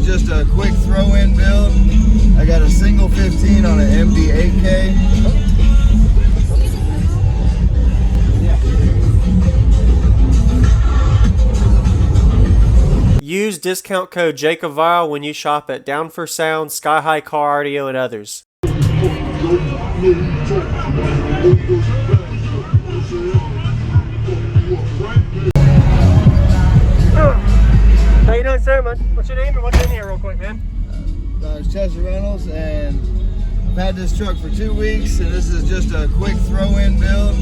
just a quick throw-in build. I got a single 15 on an MD8K. Use discount code JACOBVILE when you shop at Down for Sound, Sky High Car Audio, and others. How you doing, sir, man? What's your name and what's in here real quick, man? It's Chester Reynolds, and I've had this truck for 2 weeks, and this is just a quick throw-in build.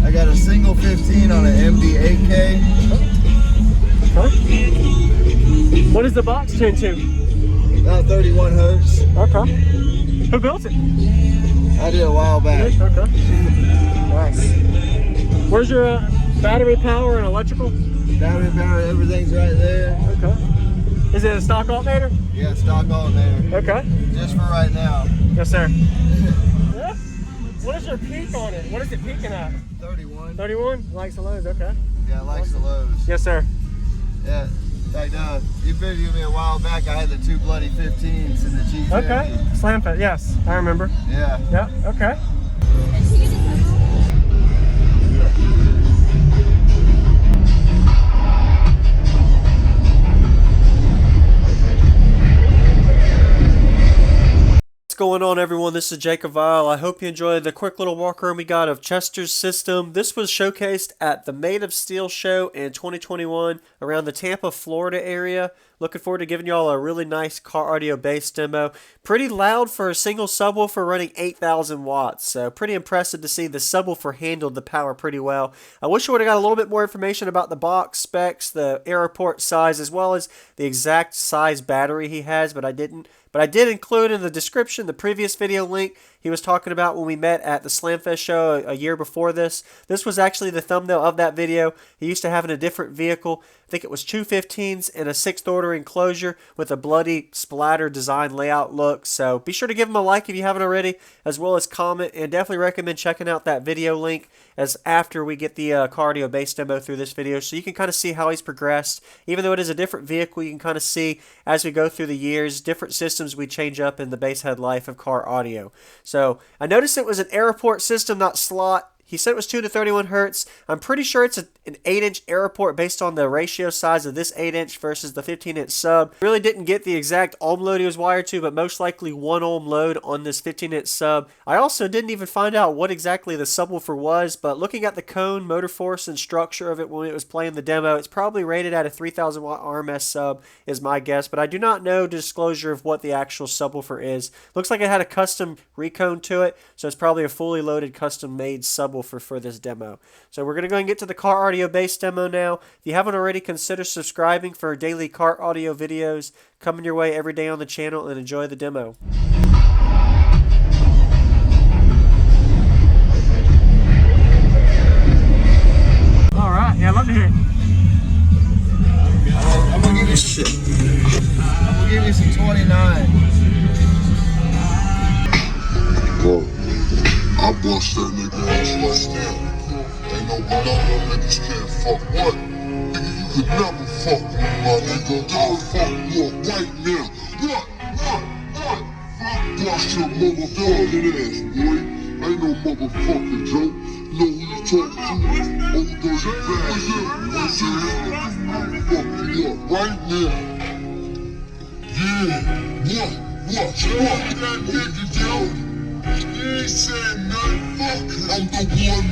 I got a single 15 on an MD8K. Huh? What does the box turn to? About 31 hertz. Okay. Who built it? I did a while back. Okay. Nice. Where's your battery power and electrical? Battery power, everything's right there. Okay. Is it a stock alternator? Yeah, stock alternator. Okay. Just for right now. Yes, sir. Yeah. What is your peak on it? What is it peaking at? 31. 31? Likes the lows, okay. Yeah, it likes the lows. Yes, sir. Yeah. Like, you videoed me a while back. I had the 2 bloody 15s in the G50. Okay. Slam fit, yes. I remember. Yeah. Yep, okay. What's going on, everyone? This is Jacob Vile. I hope you enjoyed the quick little walk around we got of Chester's system. This was showcased at the Made of Steel show in 2021 around the Tampa, Florida area. Looking forward to giving y'all a really nice car audio bass demo. Pretty loud for a single subwoofer running 8,000 watts. So pretty impressive to see the subwoofer handled the power pretty well. I wish I would have got a little bit more information about the box specs, the airport size, as well as the exact size battery he has, but I didn't. But I did include in the description the previous video link he was talking about when we met at the Slamfest show a year before this. This was actually the thumbnail of that video. He used to have in a different vehicle. I think it was 2 15s and a 6th order enclosure with a bloody splatter design layout look. So be sure to give him a like if you haven't already, as well as comment, and definitely recommend checking out that video link as after we get the car audio bass demo through this video, so you can kind of see how he's progressed. Even though it is a different vehicle, you can kind of see as we go through the years, different systems we change up in the bass head life of car audio. So I noticed it was an airport system, not slot. He said it was 2 to 31 hertz. I'm pretty sure it's an 8-inch airport based on the ratio size of this 8-inch versus the 15-inch sub. Really didn't get the exact ohm load he was wired to, but most likely 1 ohm load on this 15-inch sub. I also didn't even find out what exactly the subwoofer was, but looking at the cone, motor force, and structure of it when it was playing the demo, it's probably rated at a 3,000 watt RMS sub is my guess, but I do not know disclosure of what the actual subwoofer is. Looks like it had a custom recone to it, so it's probably a fully loaded custom made subwoofer for this demo. So we're going to go and get to the car audio bass demo now. If you haven't already, consider subscribing for daily car audio videos coming your way every day on the channel, and enjoy the demo. Alright, yeah, I love to hear it. I'm going to give you some shit. I'm going to give you some 29. Whoa. I bust that nigga ass right now. Ain't no banana niggas can't fuck what? Nigga, you could never fuck with my nigga. I'll fuck you up right now. What? Bust your motherfucking ass, boy. Ain't no motherfucking joke. Know who you talk to? Old dirty bastard. I'll fuck you up right now. Yeah. What? That nigga, yo. You ain't said nothing, fuck. I'm the one.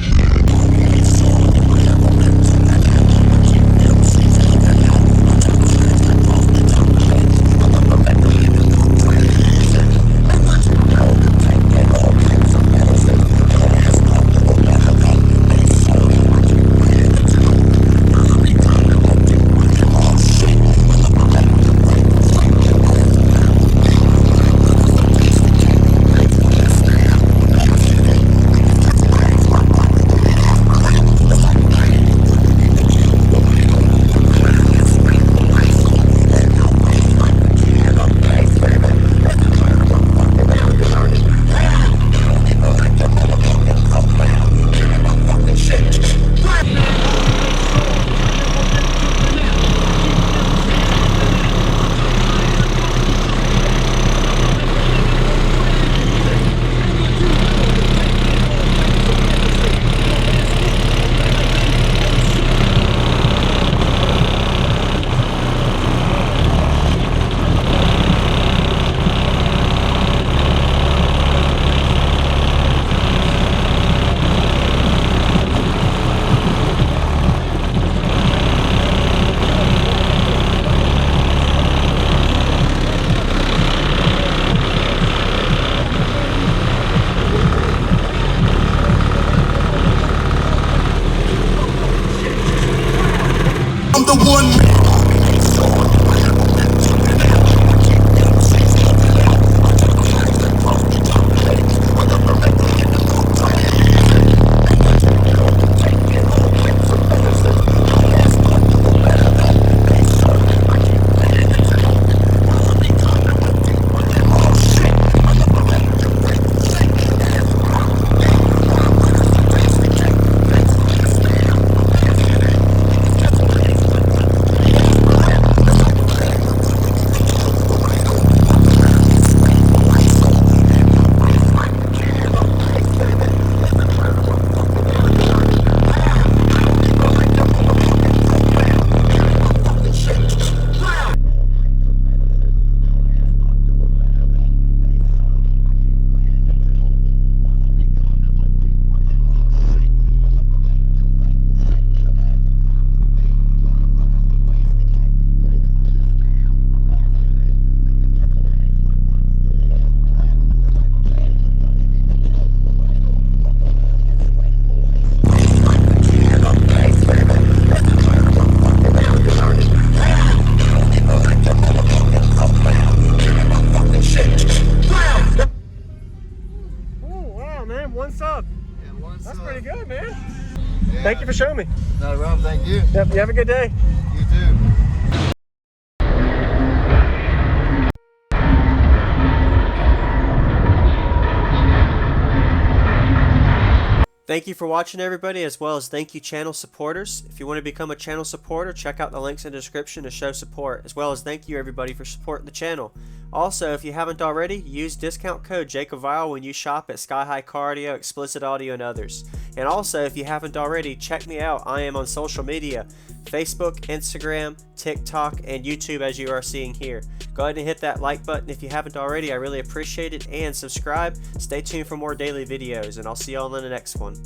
Thank you for showing me. Not a problem, thank you. Yep, you have a good day. You too. Thank you for watching, everybody, as well as thank you channel supporters. If you want to become a channel supporter, check out the links in the description to show support, as well as thank you everybody for supporting the channel. Also, if you haven't already, use discount code JACOBVILE when you shop at Sky High Cardio, Explicit Audio, and others. And also, if you haven't already, check me out. I am on social media, Facebook, Instagram, TikTok, and YouTube, as you are seeing here. Go ahead and hit that like button if you haven't already. I really appreciate it. And subscribe. Stay tuned for more daily videos, and I'll see y'all in the next one.